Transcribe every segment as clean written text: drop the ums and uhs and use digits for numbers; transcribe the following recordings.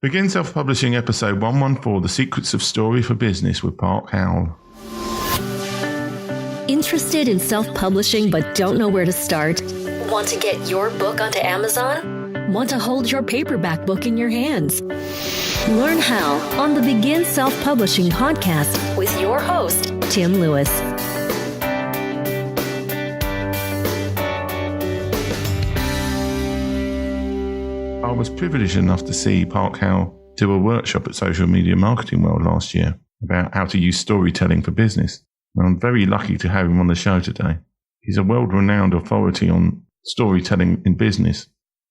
Begin Self-Publishing episode 114, The Secrets of Story for Business with Park Howell. Interested in self-publishing but don't know where to start? Want to get your book onto Amazon? Want to hold your paperback book in your hands? Learn how on the Begin Self-Publishing podcast with your host, Tim Lewis. I was privileged enough to see Park Howell do a workshop at Social Media Marketing World last year about how to use storytelling for business. And I'm very lucky to have him on the show today. He's a world-renowned authority on storytelling in business.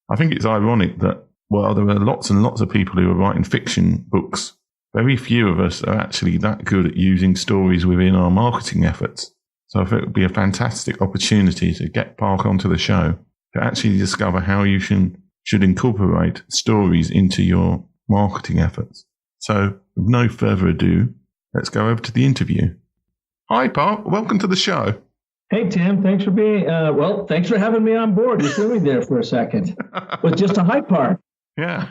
I think it's ironic that while there are lots and lots of people who are writing fiction books, very few of us are actually that good at using stories within our marketing efforts. So I think it would be a fantastic opportunity to get Park onto the show to actually discover how you should incorporate stories into your marketing efforts. So with no further ado, let's go over to the interview. Hi, Park. Welcome to the show. Hey, Tim. Thanks for thanks for having me on board. You threw me there for a second with just a high part. Yeah.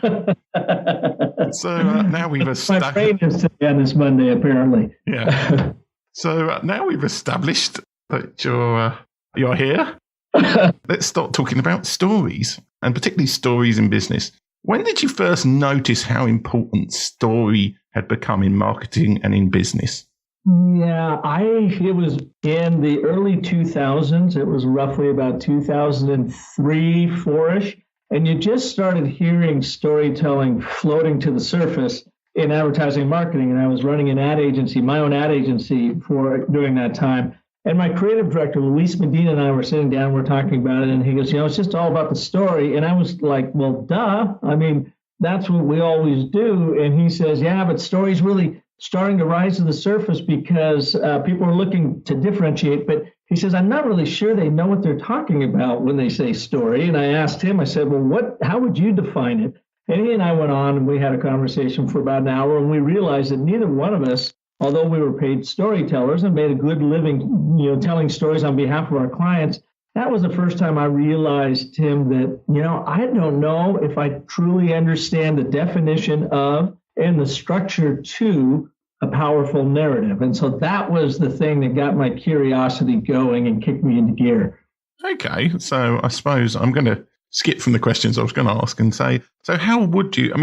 So now we've established... My brain is today on this Monday, apparently. Yeah. So now we've established that you're here. Let's start talking about stories, and particularly stories in business. When did you first notice how important story had become in marketing and in business? Yeah, it was in the early 2000s. It was roughly about 2003, 4-ish. And you just started hearing storytelling floating to the surface in advertising and marketing. And I was running an ad agency, my own ad agency during that time. And my creative director, Luis Medina, and I were sitting down, we're talking about it. And he goes, it's just all about the story. And I was like, well, duh. I mean, that's what we always do. And he says, yeah, but story's really starting to rise to the surface because people are looking to differentiate. But he says, I'm not really sure they know what they're talking about when they say story. And I asked him, I said, well, how would you define it? And he and I went on and we had a conversation for about an hour, and we realized that neither one of us, although we were paid storytellers and made a good living, telling stories on behalf of our clients, that was the first time I realized, Tim, that, I don't know if I truly understand the definition of and the structure to a powerful narrative. And so that was the thing that got my curiosity going and kicked me into gear. Okay, so I suppose I'm going to skip from the questions I was going to ask and say, so how would you,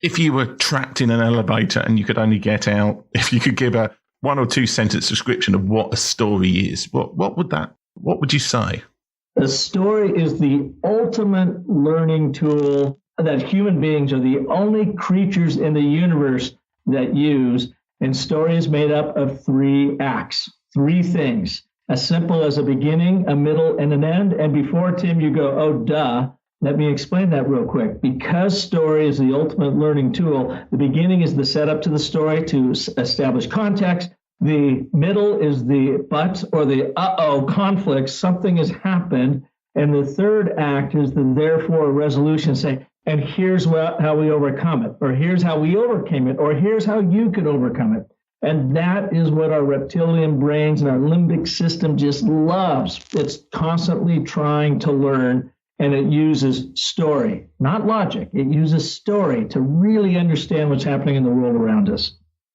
if you were trapped in an elevator and you could only get out, if you could give a 1 or 2 sentence description of what a story is, what would you say? A story is the ultimate learning tool that human beings are the only creatures in the universe that use. And story is made up of 3 acts, 3 things, as simple as a beginning, a middle, and an end. And before, Tim, you go, oh, duh. Let me explain that real quick. Because story is the ultimate learning tool, the beginning is the setup to the story to establish context. The middle is the but or the conflict. Something has happened. And the third act is the therefore resolution. Say, and here's how we overcome it, or here's how we overcame it, or here's how you could overcome it. And that is what our reptilian brains and our limbic system just loves. It's constantly trying to learn. And it uses story, not logic. It uses story to really understand what's happening in the world around us.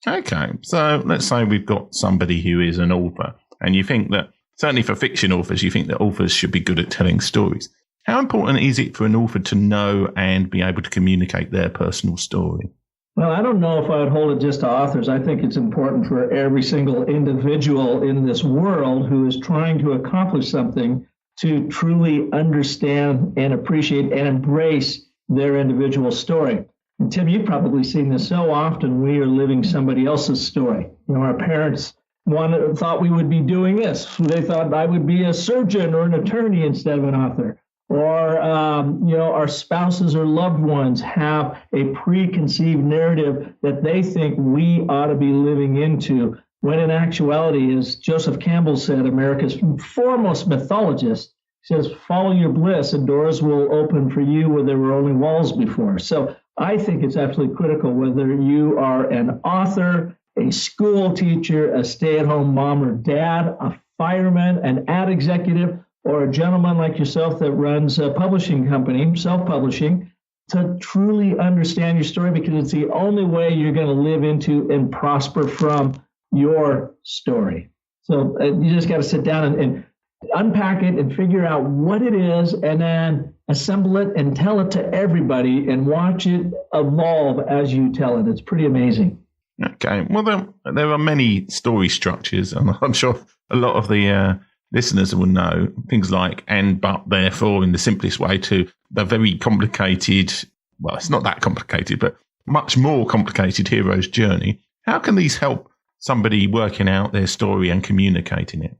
Okay, so let's say we've got somebody who is an author, and you think that, certainly for fiction authors, you think that authors should be good at telling stories. How important is it for an author to know and be able to communicate their personal story? Well, I don't know if I would hold it just to authors. I think it's important for every single individual in this world who is trying to accomplish something to truly understand and appreciate and embrace their individual story. And Tim, you've probably seen this so often. We are living somebody else's story. Our parents thought we would be doing this. They thought I would be a surgeon or an attorney instead of an author. Or, our spouses or loved ones have a preconceived narrative that they think we ought to be living into, when in actuality, as Joseph Campbell said, America's foremost mythologist, says, follow your bliss and doors will open for you where there were only walls before. So I think it's absolutely critical whether you are an author, a school teacher, a stay-at-home mom or dad, a fireman, an ad executive, or a gentleman like yourself that runs a publishing company, self-publishing, to truly understand your story, because it's the only way you're going to live into and prosper from your story. So you just got to sit down and unpack it and figure out what it is, and then assemble it and tell it to everybody and watch it evolve as you tell it. It's pretty amazing. Okay. Well, there are many story structures, and I'm sure a lot of the listeners will know things like and, but, therefore, in the simplest way, to the very complicated, well, it's not that complicated, but much more complicated hero's journey. How can these help somebody working out their story and communicating it?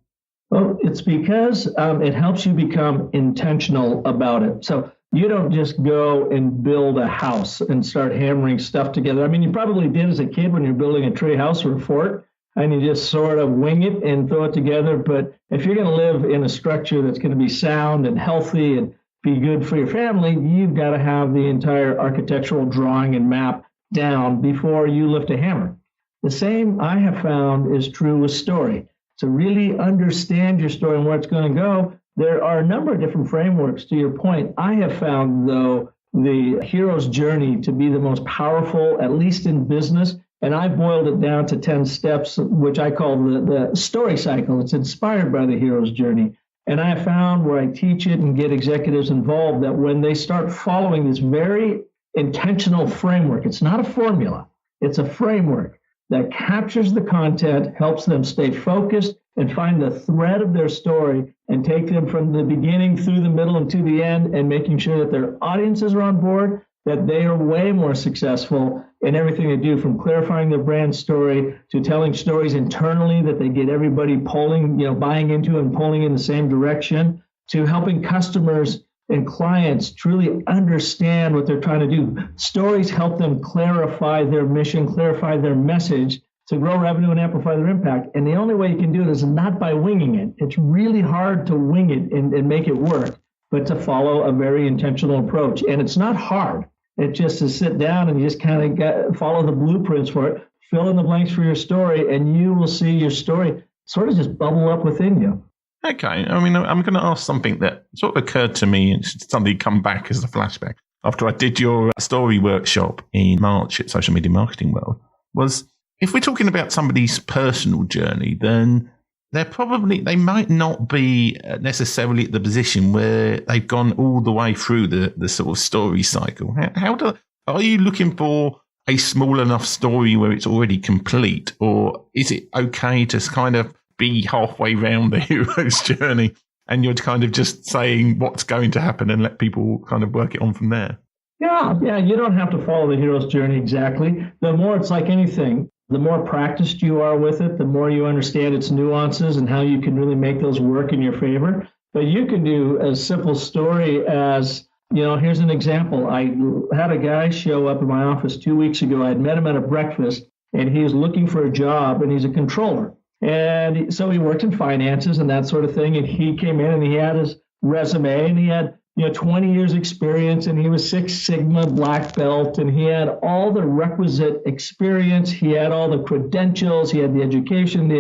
Well, it's because it helps you become intentional about it. So you don't just go and build a house and start hammering stuff together. I mean, you probably did as a kid when you're building a tree house or a fort, and you just sort of wing it and throw it together. But if you're going to live in a structure that's going to be sound and healthy and be good for your family, you've got to have the entire architectural drawing and map down before you lift a hammer. The same I have found is true with story. To really understand your story and where it's going to go, there are a number of different frameworks. To your point, I have found, though, the hero's journey to be the most powerful, at least in business. And I boiled it down to 10 steps, which I call the story cycle. It's inspired by the hero's journey. And I have found, where I teach it and get executives involved, that when they start following this very intentional framework, it's not a formula, it's a framework that captures the content, helps them stay focused and find the thread of their story and take them from the beginning through the middle and to the end, and making sure that their audiences are on board, that they are way more successful in everything they do, from clarifying their brand story to telling stories internally that they get everybody pulling, buying into and pulling in the same direction, to helping customers and clients truly understand what they're trying to do. Stories help them clarify their mission, clarify their message, to grow revenue and amplify their impact. And the only way you can do it is not by winging it. It's really hard to wing it and make it work, but to follow a very intentional approach. And it's not hard. It just is sit down and you just kind of follow the blueprints for it, fill in the blanks for your story, and you will see your story sort of just bubble up within you. Okay. I mean, I'm going to ask something that sort of occurred to me, and something come back as a flashback after I did your story workshop in March at Social Media Marketing World, was if we're talking about somebody's personal journey, then they might not be necessarily at the position where they've gone all the way through the sort of story cycle. Are you looking for a small enough story where it's already complete, or is it okay to kind of be halfway around the hero's journey and you're kind of just saying what's going to happen and let people kind of work it on from there? Yeah, you don't have to follow the hero's journey exactly. The more, it's like anything, the more practiced you are with it, the more you understand its nuances and how you can really make those work in your favor. But you can do a simple story as, here's an example. I had a guy show up in my office 2 weeks ago. I'd met him at a breakfast, and he was looking for a job, and he's a controller. And so he worked in finances and that sort of thing. And he came in and he had his resume, and he had 20 years experience, and he was Six Sigma black belt, and he had all the requisite experience. He had all the credentials, he had the education,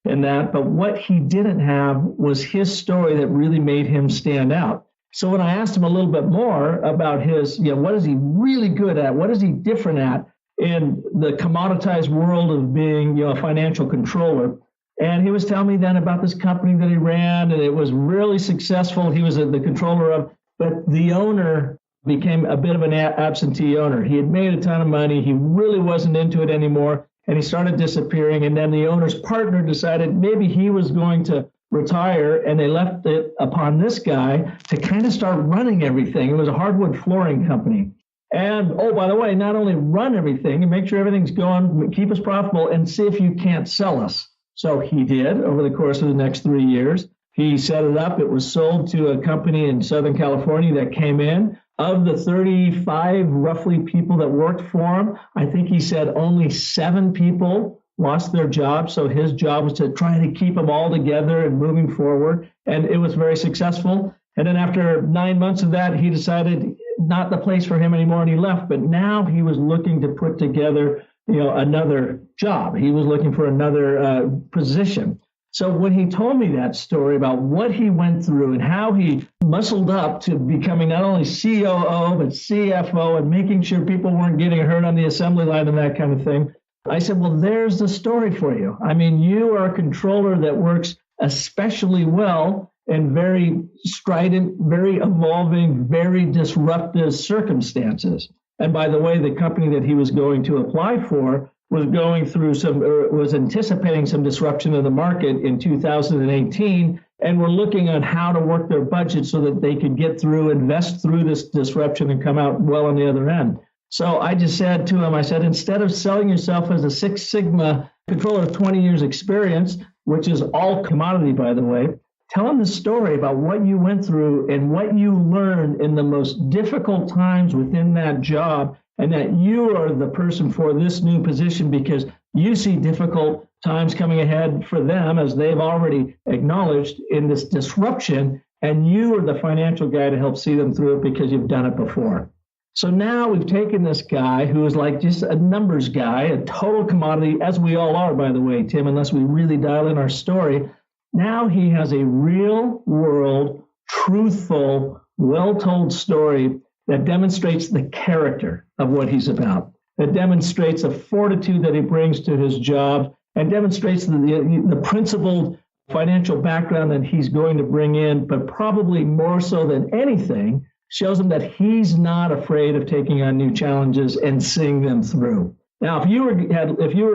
and that. But what he didn't have was his story that really made him stand out. So when I asked him a little bit more about his, what is he really good at? What is he different at in the commoditized world of being, a financial controller? And he was telling me then about this company that he ran, and it was really successful. He was the controller of, but the owner became a bit of an absentee owner. He had made a ton of money. He really wasn't into it anymore, and he started disappearing. And then the owner's partner decided maybe he was going to retire, and they left it upon this guy to kind of start running everything. It was a hardwood flooring company. And, oh, by the way, not only run everything and make sure everything's going, keep us profitable, and see if you can't sell us. So he did over the course of the next 3 years. He set it up. It was sold to a company in Southern California that came in. Of the 35 roughly people that worked for him, I think he said only 7 people lost their jobs. So his job was to try to keep them all together and moving forward. And it was very successful. And then after 9 months of that, he decided not the place for him anymore, and he left. But now he was looking to put together another job. He was looking for another position. So when he told me that story about what he went through and how he muscled up to becoming not only COO, but CFO and making sure people weren't getting hurt on the assembly line and that kind of thing, I said, well, there's the story for you. I mean, you are a controller that works especially well in very strident, very evolving, very disruptive circumstances. And by the way, the company that he was going to apply for was anticipating some disruption of the market in 2018, and were looking at how to work their budget so that they could invest through this disruption and come out well on the other end. So I just said to him, I said, instead of selling yourself as a Six Sigma controller of 20 years experience, which is all commodity, by the way, tell him the story about what you went through and what you learned in the most difficult times within that job, and that you are the person for this new position because you see difficult times coming ahead for them, as they've already acknowledged in this disruption, and you are the financial guy to help see them through it because you've done it before. So now we've taken this guy who is like just a numbers guy, a total commodity, as we all are, by the way, Tim, unless we really dial in our story. Now he has a real world, truthful, well-told story that demonstrates the character of what he's about, that demonstrates a fortitude that he brings to his job, and demonstrates the principled financial background that he's going to bring in, but probably more so than anything, shows him that he's not afraid of taking on new challenges and seeing them through. Now, if you were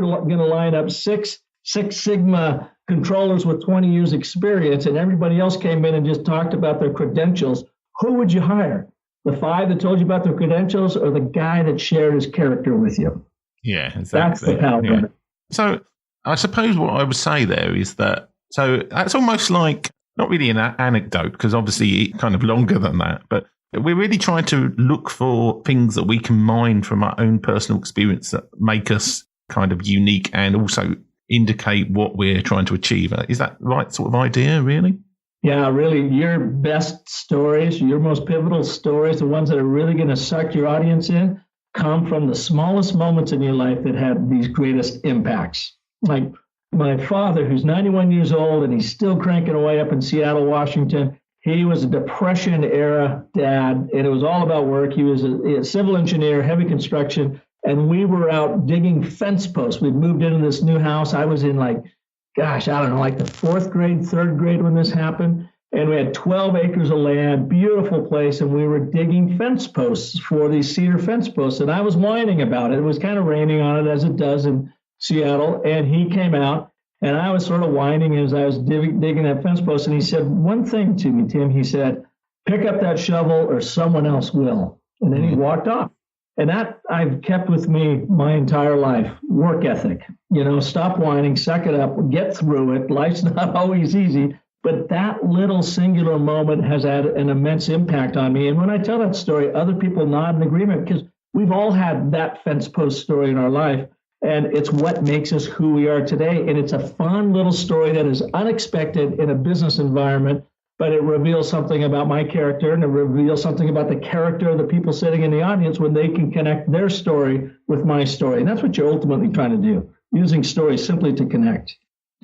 going to line up six Sigma controllers with 20 years experience and everybody else came in and just talked about their credentials, who would you hire? The 5 that told you about their credentials, or the guy that shared his character with you? Yeah, exactly. That's the power. Yeah. So I suppose what I would say there is that, so that's almost like, not really an anecdote, because obviously it's kind of longer than that, but we're really trying to look for things that we can mine from our own personal experience that make us kind of unique and also indicate what we're trying to achieve. Is that the right sort of idea, really? Yeah, really, your best stories, your most pivotal stories, the ones that are really going to suck your audience in, come from the smallest moments in your life that had these greatest impacts. Like my father, who's 91 years old, and he's still cranking away up in Seattle, Washington. He was a Depression-era dad, and it was all about work. He was a civil engineer, heavy construction, and we were out digging fence posts. We'd moved into this new house. I was in like the 4th grade, 3rd grade when this happened. And we had 12 acres of land, beautiful place. And we were digging fence posts for these cedar fence posts. And I was whining about it. It was kind of raining on it, as it does in Seattle. And he came out, and I was sort of whining as I was digging that fence post. And he said one thing to me, Tim. He said, pick up that shovel or someone else will. And then he walked off. And that I've kept with me my entire life. Work ethic, stop whining, suck it up, get through it. Life's not always easy, but that little singular moment has had an immense impact on me. And when I tell that story, other people nod in agreement, because we've all had that fence post story in our life. And it's what makes us who we are today. And it's a fun little story that is unexpected in a business environment, but it reveals something about my character, and it reveals something about the character of the people sitting in the audience when they can connect their story with my story. And that's what you're ultimately trying to do, using stories simply to connect.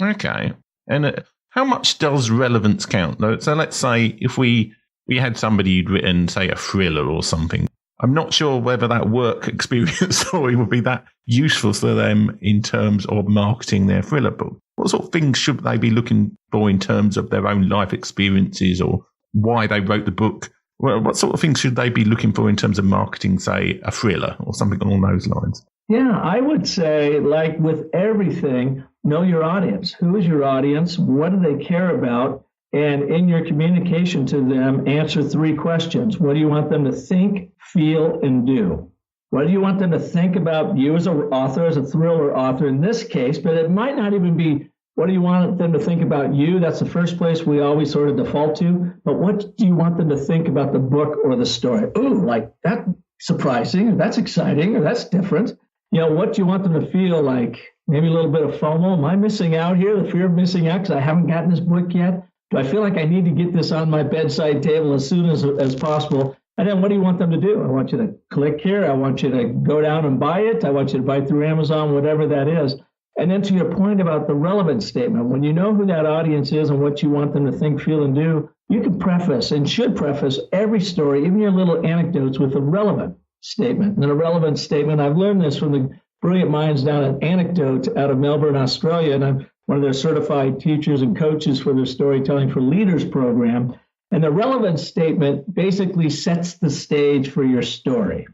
Okay. And how much does relevance count? So let's say if we had somebody who'd written, say, a thriller or something. I'm not sure whether that work experience story would be that useful for them in terms of marketing their thriller book. What sort of things should they be looking for in terms of their own life experiences or why they wrote the book? Well, what sort of things should they be looking for in terms of marketing, say, a thriller or something along those lines? Yeah, I would say, like with everything, know your audience. Who is your audience? What do they care about? And in your communication to them, answer 3 questions. What do you want them to think, feel, and do? What do you want them to think about you as an author, as a thriller author in this case? But it might not even be, what do you want them to think about you? That's the first place we always sort of default to. But what do you want them to think about the book or the story? Ooh, like that's surprising, or that's exciting, or that's different. What do you want them to feel like? Maybe a little bit of FOMO. Am I missing out here? The fear of missing out because I haven't gotten this book yet? Do I feel like I need to get this on my bedside table as soon as possible? And then what do you want them to do? I want you to click here. I want you to go down and buy it. I want you to buy it through Amazon, whatever that is. And then to your point about the relevance statement, when you know who that audience is and what you want them to think, feel, and do, you can preface and should preface every story, even your little anecdotes, with a relevant statement. And a relevant statement, I've learned this from the brilliant minds down at Anecdote out of Melbourne, Australia, and I'm one of their certified teachers and coaches for their Storytelling for Leaders program. And the relevance statement basically sets the stage for your story.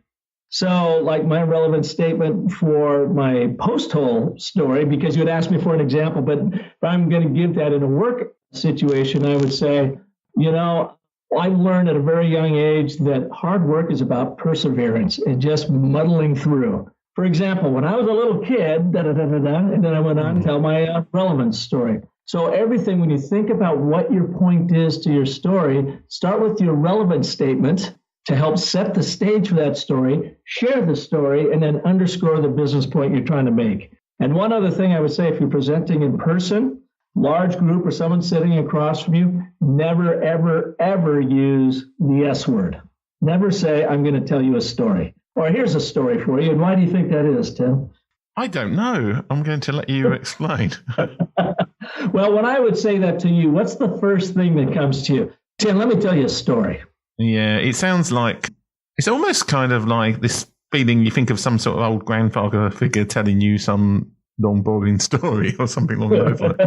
So like my relevant statement for my post-hole story, because you had asked me for an example, but if I'm going to give that in a work situation, I would say, I learned at a very young age that hard work is about perseverance and just muddling through. For example, when I was a little kid, and then I went on to tell my relevance story. So everything, when you think about what your point is to your story, start with your relevance statement to help set the stage for that story, share the story, and then underscore the business point you're trying to make. And one other thing I would say, if you're presenting in person, large group or someone sitting across from you, never, ever, ever use the S word. Never say, I'm going to tell you a story. Or here's a story for you. And why do you think that is, Tim? I don't know. I'm going to let you explain. Well, when I would say that to you, what's the first thing that comes to you? Tim, let me tell you a story. Yeah, it sounds like, it's almost kind of like this feeling you think of some sort of old grandfather figure telling you some long, boring story or something along those lines.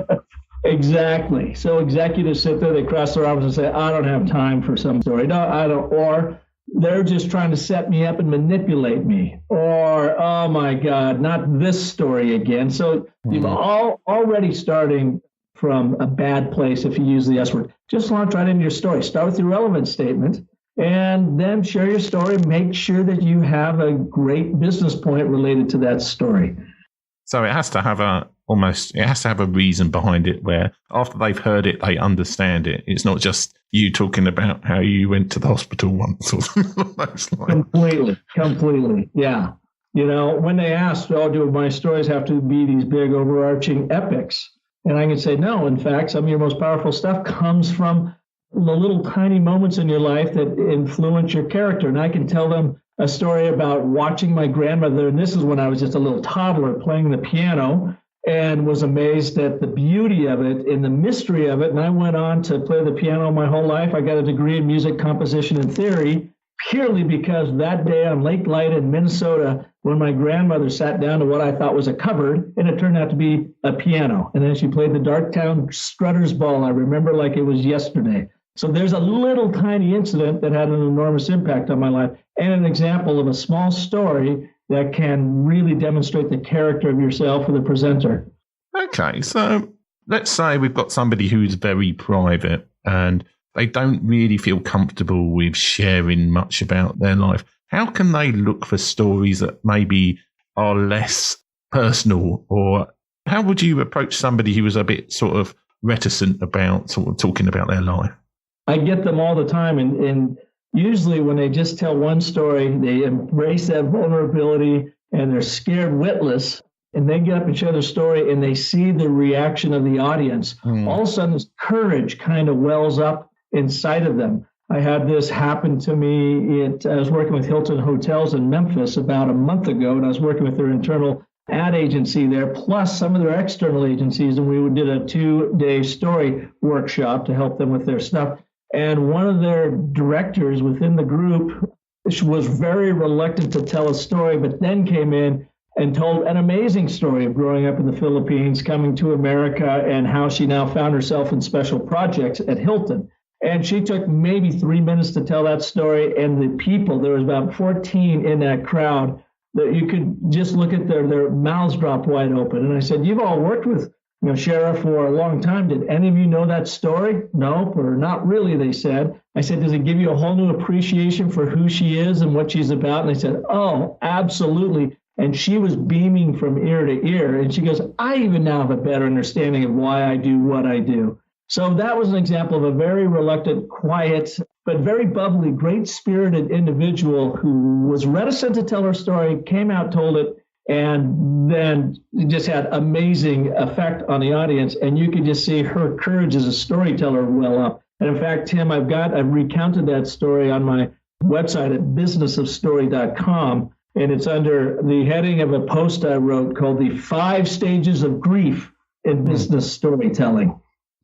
Exactly. So executives sit there, they cross their arms and say, I don't have time for some story. No, I don't. Or they're just trying to set me up and manipulate me. Or, oh my God, not this story again. So you've already starting from a bad place if you use the S word. Just launch right into your story. Start with your relevance statement and then share your story. Make sure that you have a great business point related to that story. So it has to have a reason behind it where after they've heard it, they understand it. It's not just you talking about how you went to the hospital once or something like that. Completely. Yeah. When they ask, do my stories have to be these big overarching epics? And I can say, no, in fact, some of your most powerful stuff comes from the little tiny moments in your life that influence your character. And I can tell them a story about watching my grandmother. And this is when I was just a little toddler playing the piano and was amazed at the beauty of it and the mystery of it. And I went on to play the piano my whole life. I got a degree in music composition and theory purely because that day on Lake Light in Minnesota, when my grandmother sat down to what I thought was a cupboard, and it turned out to be a piano. And then she played the Darktown Strutter's Ball. I remember like it was yesterday. So there's a little tiny incident that had an enormous impact on my life and an example of a small story that can really demonstrate the character of yourself or the presenter. Okay, so let's say we've got somebody who's very private and they don't really feel comfortable with sharing much about their life. How can they look for stories that maybe are less personal? Or how would you approach somebody who was a bit sort of reticent about sort of talking about their life? I get them all the time. And usually when they just tell one story, they embrace that vulnerability and they're scared witless. And they get up and share their story and they see the reaction of the audience. All of a sudden, this courage kind of wells up inside of them. I had this happen to me. I was working with Hilton Hotels in Memphis about a month ago, and I was working with their internal ad agency there, plus some of their external agencies, and we did a 2-day story workshop to help them with their stuff. And one of their directors within the group was very reluctant to tell a story, but then came in and told an amazing story of growing up in the Philippines, coming to America, and how she now found herself in special projects at Hilton. And she took maybe 3 minutes to tell that story. And the people, there was about 14 in that crowd, that you could just look at their mouths drop wide open. And I said, you've all worked with Shara for a long time. Did any of you know that story? No, or not really, they said. I said, does it give you a whole new appreciation for who she is and what she's about? And they said, oh, absolutely. And she was beaming from ear to ear. And she goes, I even now have a better understanding of why I do what I do. So that was an example of a very reluctant, quiet, but very bubbly, great-spirited individual who was reticent to tell her story, came out, told it, and then just had amazing effect on the audience. And you could just see her courage as a storyteller well up. And in fact, Tim, I've recounted that story on my website at businessofstory.com. and it's under the heading of a post I wrote called The 5 Stages of Grief in Business Storytelling.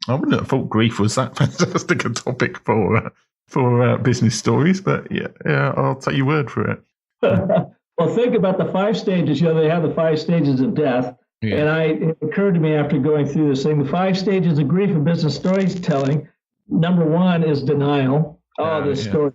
I wouldn't have thought grief was that fantastic a topic for business stories, but yeah, I'll take your word for it. Well, think about the 5 stages. They have the 5 stages of death. Yeah. And it occurred to me after going through this thing, the 5 stages of grief in business storytelling. Number 1 is denial. This story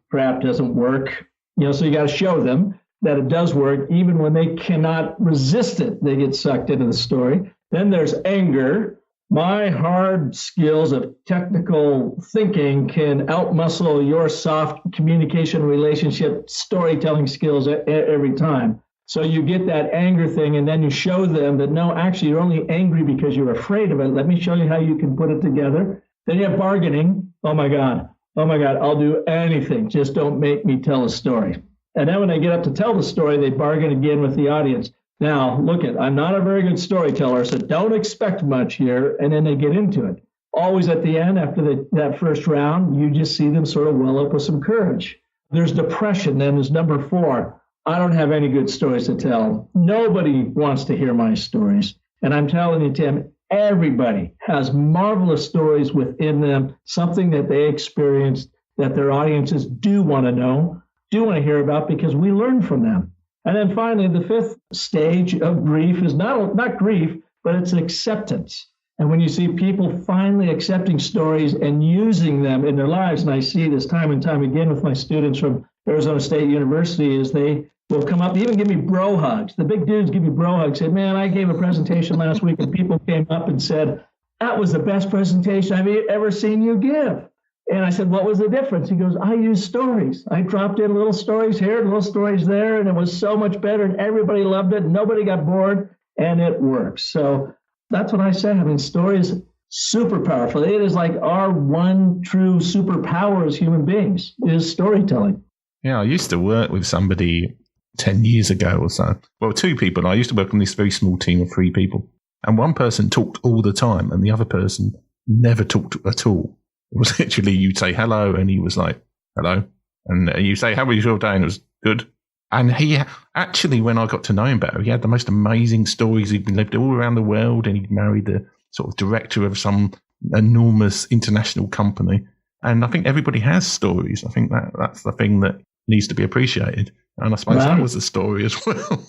crap doesn't work. So you got to show them that it does work, even when they cannot resist it. They get sucked into the story. Then there's anger. My hard skills of technical thinking can outmuscle your soft communication, relationship, storytelling skills every time. So you get that anger thing, and then you show them that, no, actually, you're only angry because you're afraid of it. Let me show you how you can put it together. Then you have bargaining. Oh, my God, I'll do anything. Just don't make me tell a story. And then when they get up to tell the story, they bargain again with the audience. Now, I'm not a very good storyteller, so don't expect much here. And then they get into it. Always at the end, after that first round, you just see them sort of well up with some courage. There's depression. Then there's number 4. I don't have any good stories to tell. Nobody wants to hear my stories. And I'm telling you, Tim, everybody has marvelous stories within them, something that they experienced that their audiences do want to know, do want to hear about, because we learn from them. And then finally, the 5th stage of grief is not grief, but it's acceptance. And when you see people finally accepting stories and using them in their lives, and I see this time and time again with my students from Arizona State University, is they will come up, even give me bro hugs. The big dudes give me bro hugs. Say, man, I gave a presentation last week, and people came up and said, that was the best presentation I've ever seen you give. And I said, what was the difference? He goes, I used stories. I dropped in little stories here, little stories there, and it was so much better, and everybody loved it. Nobody got bored, and it works. So that's what I say. I mean, stories, super powerful. It is like our one true superpower as human beings is storytelling. Yeah, I used to work with somebody 10 years ago or so. Well, 2 people. I used to work on this very small team of 3 people. And one person talked all the time, and the other person never talked at all. It was literally, you'd say hello, and he was like, hello. And you say, how was your day? And it was good. And he actually, when I got to know him better, he had the most amazing stories. He'd lived all around the world, and he'd married the sort of director of some enormous international company. And I think everybody has stories. I think that's the thing that needs to be appreciated. And I suppose that was a story as well.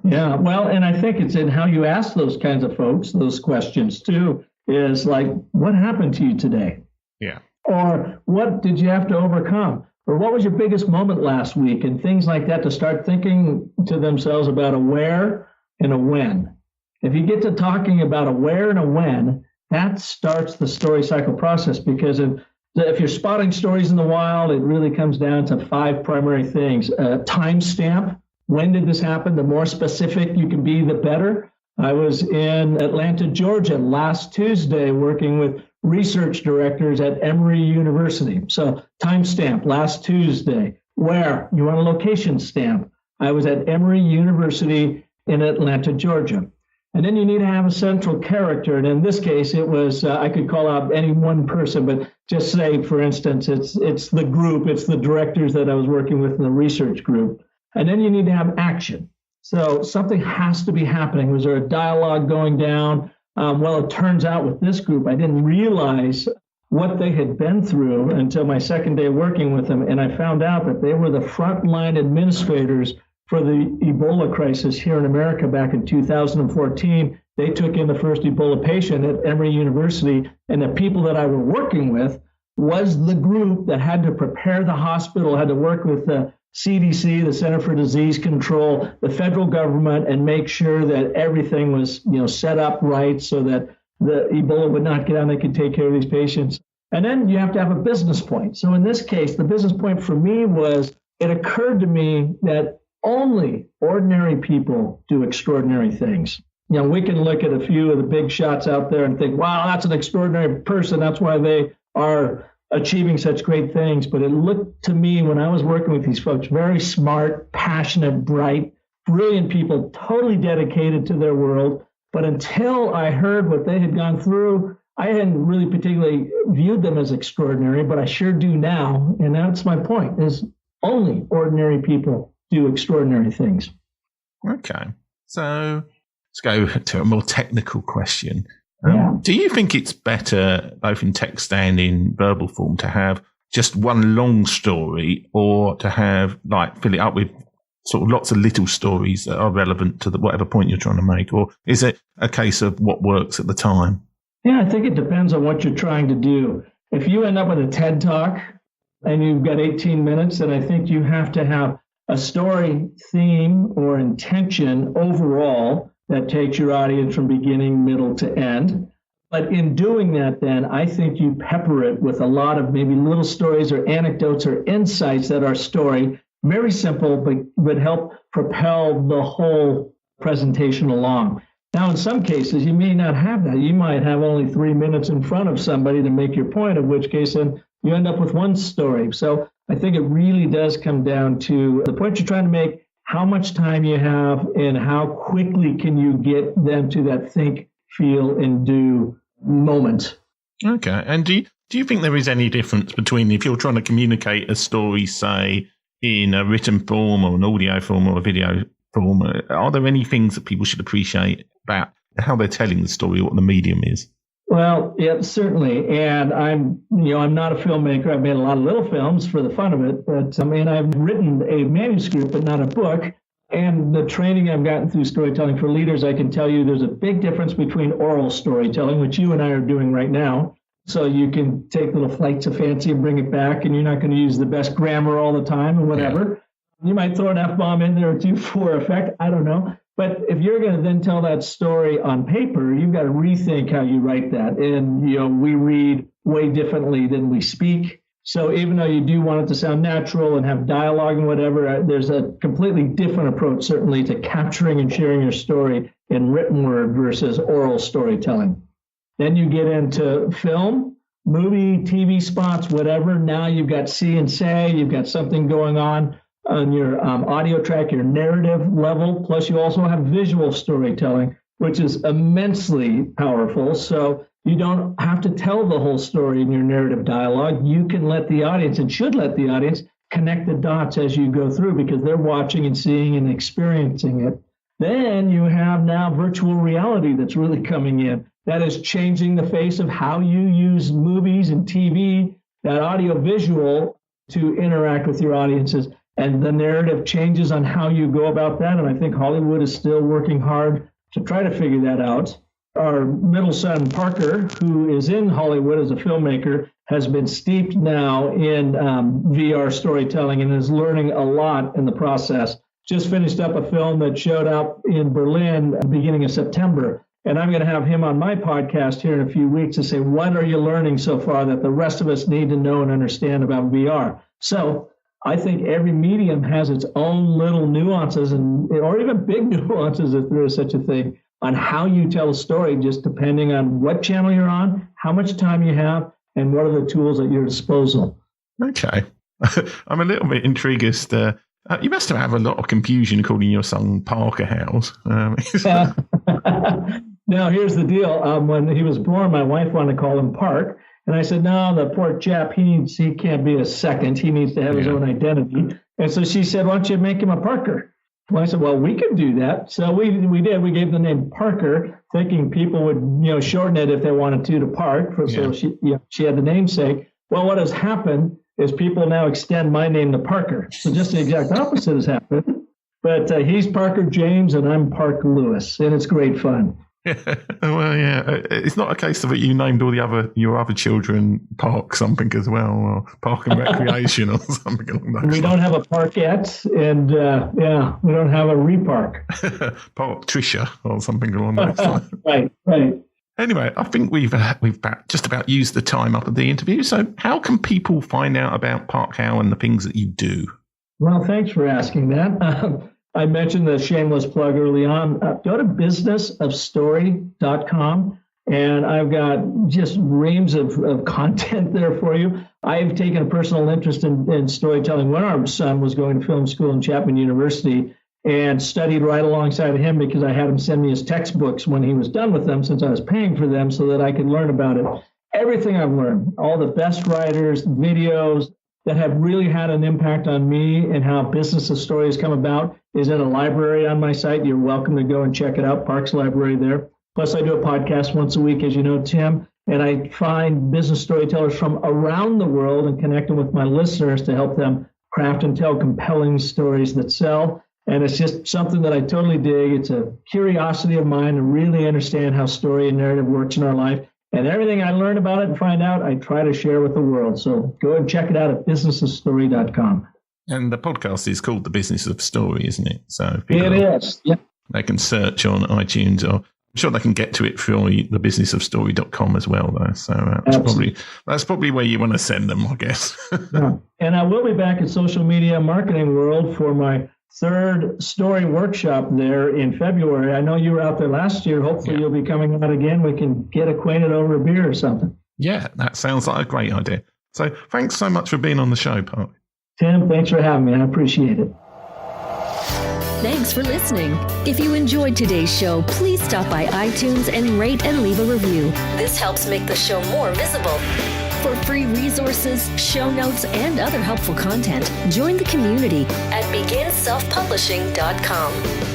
Yeah, well, and I think it's in how you ask those kinds of folks, those questions too, is like, what happened to you today? Yeah. Or what did you have to overcome? Or what was your biggest moment last week? And things like that, to start thinking to themselves about a where and a when. If you get to talking about a where and a when, that starts the story cycle process, because if you're spotting stories in the wild, it really comes down to 5 primary things. Timestamp. When did this happen? The more specific you can be, the better. I was in Atlanta, Georgia last Tuesday working with research directors at Emory University. So timestamp, last Tuesday. Where? You want a location stamp. I was at Emory University in Atlanta, Georgia. And then you need to have a central character. And in this case, it was, I could call out any one person, but just say, for instance, it's the group, it's the directors that I was working with in the research group. And then you need to have action. So something has to be happening. Was there a dialogue going down? Well, it turns out with this group, I didn't realize what they had been through until my second day working with them. And I found out that they were the frontline administrators for the Ebola crisis here in America back in 2014. They took in the first Ebola patient at Emory University, and the people that I were working with was the group that had to prepare the hospital, had to work with the CDC, the Center for Disease Control, the federal government, and make sure that everything was, set up right so that the Ebola would not get out and they could take care of these patients. And then you have to have a business point. So in this case, the business point for me was, it occurred to me that only ordinary people do extraordinary things. We can look at a few of the big shots out there and think, wow, that's an extraordinary person. That's why they are achieving such great things. But it looked to me, when I was working with these folks, very smart, passionate, bright, brilliant people, totally dedicated to their world. But until I heard what they had gone through, I hadn't really particularly viewed them as extraordinary, but I sure do now. And that's my point, is only ordinary people do extraordinary things. Okay. So let's go to a more technical question. Yeah. Do you think it's better, both in text and in verbal form, to have just one long story, or to have, like, fill it up with sort of lots of little stories that are relevant to whatever point you're trying to make? Or is it a case of what works at the time? Yeah, I think it depends on what you're trying to do. If you end up with a TED Talk and you've got 18 minutes, then I think you have to have a story theme or intention overall that takes your audience from beginning, middle to end. But in doing that, then I think you pepper it with a lot of maybe little stories or anecdotes or insights that are story, very simple, but would help propel the whole presentation along. Now, in some cases, you may not have that. You might have only 3 minutes in front of somebody to make your point, in which case then you end up with one story. So I think it really does come down to the point you're trying to make, how much time you have, and how quickly can you get them to that think, feel, and do moment. Okay. And do you think there is any difference between, if you're trying to communicate a story, say, in a written form or an audio form or a video form, are there any things that people should appreciate about how they're telling the story, what the medium is? Well, yeah, certainly. And I'm not a filmmaker. I've made a lot of little films for the fun of it, but I've written a manuscript, but not a book. And the training I've gotten through storytelling for leaders, I can tell you there's a big difference between oral storytelling, which you and I are doing right now. So you can take little flights of fancy and bring it back, and you're not going to use the best grammar all the time and whatever. Yeah. You might throw an F-bomb in there or two for effect. I don't know. But if you're going to then tell that story on paper, you've got to rethink how you write that. And, we read way differently than we speak. So even though you do want it to sound natural and have dialogue and whatever, there's a completely different approach, certainly, to capturing and sharing your story in written word versus oral storytelling. Then you get into film, movie, TV spots, whatever. Now you've got see and say, you've got something going on your audio track, your narrative level. Plus you also have visual storytelling, which is immensely powerful. So you don't have to tell the whole story in your narrative dialogue. You can let the audience, and should let the audience, connect the dots as you go through, because they're watching and seeing and experiencing it. Then you have now virtual reality that's really coming in. That is changing the face of how you use movies and TV, that audio visual, to interact with your audiences. And the narrative changes on how you go about that. And I think Hollywood is still working hard to try to figure that out. Our middle son, Parker, who is in Hollywood as a filmmaker, has been steeped now in VR storytelling and is learning a lot in the process. Just finished up a film that showed up in Berlin at the beginning of September. And I'm going to have him on my podcast here in a few weeks to say, what are you learning so far that the rest of us need to know and understand about VR? So I think every medium has its own little nuances, or even big nuances, if there is such a thing, on how you tell a story, just depending on what channel you're on, how much time you have, and what are the tools at your disposal. Okay. I'm a little bit intrigued as to, you must have a lot of confusion calling your son Parker Howell. Now, here's the deal. When he was born, my wife wanted to call him Park. And I said, no, the poor chap, he can't be a second. He needs to have his own identity. And so she said, why don't you make him a Parker? Well, I said, well, we could do that. So we did. We gave the name Parker, thinking people would shorten it if they wanted to Park. So she had the namesake. Well, what has happened is people now extend my name to Parker. So just the exact opposite has happened. But he's Parker James and I'm Park Lewis, and it's great fun. Well, yeah, it's not a case of it. You named all your other children Park something as well, or Park and Recreation or something along those lines. We don't have a Parkette, and we don't have a Repark. Park Tricia or something along those lines. Right. Anyway, I think we've just about used the time up of the interview. So, how can people find out about Park Howell and the things that you do? Well, thanks for asking that. I mentioned the shameless plug early on. Go to businessofstory.com, and I've got just reams of content there for you. I've taken a personal interest in storytelling when our son was going to film school in Chapman University, and studied right alongside of him because I had him send me his textbooks when he was done with them, since I was paying for them, so that I could learn about it. Everything I've learned, all the best writers, videos, that have really had an impact on me and how business of story has come about is in a library on my site. You're welcome to go and check it out, Park's Library there. Plus, I do a podcast once a week, as you know, Tim, and I find business storytellers from around the world and connect them with my listeners to help them craft and tell compelling stories that sell. And it's just something that I totally dig. It's a curiosity of mine to really understand how story and narrative works in our life. And everything I learn about it and find out, I try to share with the world. So go and check it out at businessofstory.com. And the podcast is called The Business of Story, isn't it? So it is. Yeah. They can search on iTunes, or I'm sure they can get to it through thebusinessofstory.com as well, though. So that's probably where you want to send them, I guess. Yeah. And I will be back at Social Media Marketing World for my third story workshop there in February. I know you were out there last year. Hopefully you'll be coming out again. We can get acquainted over a beer or something. Yeah, that sounds like a great idea. So thanks so much for being on the show, Park. Tim, thanks for having me. I appreciate it. Thanks for listening. If you enjoyed today's show, please stop by iTunes and rate and leave a review. This helps make the show more visible. For free resources, show notes, and other helpful content, join the community at beginselfpublishing.com.